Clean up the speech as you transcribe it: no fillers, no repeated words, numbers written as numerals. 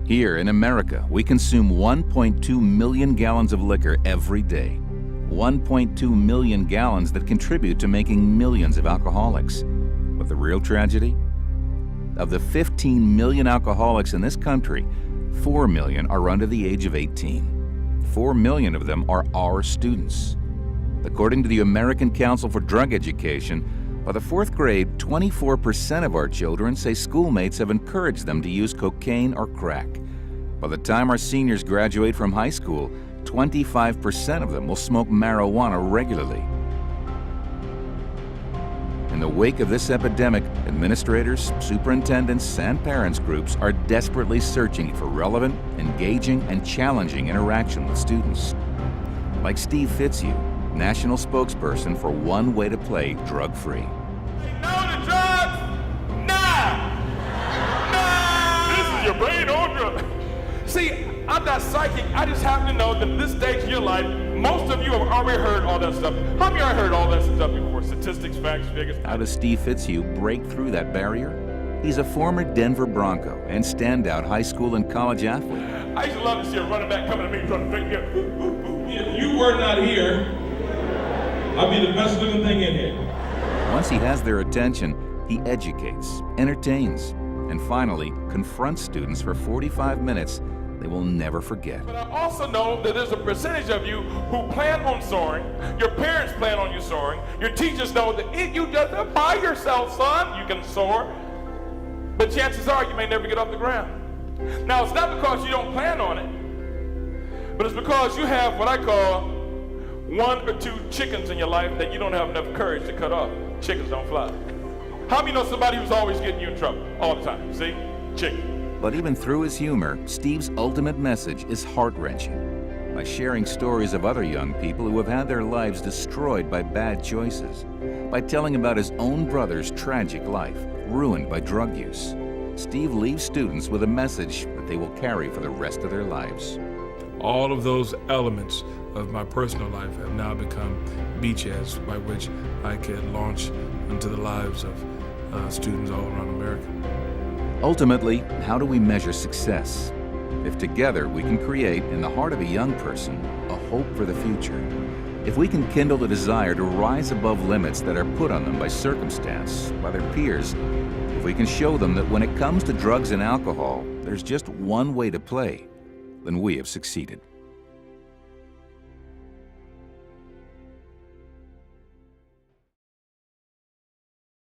Here in America, we consume 1.2 million gallons of liquor every day. 1.2 million gallons that contribute to making millions of alcoholics. But the real tragedy? Of the 15 million alcoholics in this country, 4 million are under the age of 18. 4 million of them are our students. According to the American Council for Drug Education, by the 4th grade, 24% of our children say schoolmates have encouraged them to use cocaine or crack. By the time our seniors graduate from high school, 25% of them will smoke marijuana regularly. In the wake of this epidemic, administrators, superintendents, and parents groups are desperately searching for relevant, engaging, and challenging interaction with students. Like Steve Fitzhugh, national spokesperson for One Way to Play Drug-Free. No to drugs! Now! Now! This is your brain on drugs. See, I'm not psychic. I just happen to know that at this stage of your life, most of you have already heard all that stuff. How many of you have heard all that stuff before? Statistics, facts, figures. How does Steve Fitzhugh break through that barrier? He's a former Denver Bronco and standout high school and college athlete. I used to love to see a running back coming to me trying to drink here. If you were not here, I'd be the best looking thing in here. Once he has their attention, he educates, entertains, and finally confronts students for 45 minutes they will never forget. But I also know that there's a percentage of you who plan on soaring, your parents plan on you soaring, your teachers know that if you just by yourself, son, you can soar, but chances are you may never get off the ground. Now, it's not because you don't plan on it, but it's because you have what I call 1 or 2 chickens in your life that you don't have enough courage to cut off. Chickens don't fly. How many know somebody who's always getting you in trouble all the time? See? Chicken. But even through his humor, Steve's ultimate message is heart-wrenching. By sharing stories of other young people who have had their lives destroyed by bad choices. By telling about his own brother's tragic life, ruined by drug use. Steve leaves students with a message that they will carry for the rest of their lives. All of those elements of my personal life have now become beachheads by which I can launch into the lives of students all around America. Ultimately, how do we measure success? If together we can create, in the heart of a young person, a hope for the future. If we can kindle the desire to rise above limits that are put on them by circumstance, by their peers, if we can show them that when it comes to drugs and alcohol, there's just one way to play, then we have succeeded.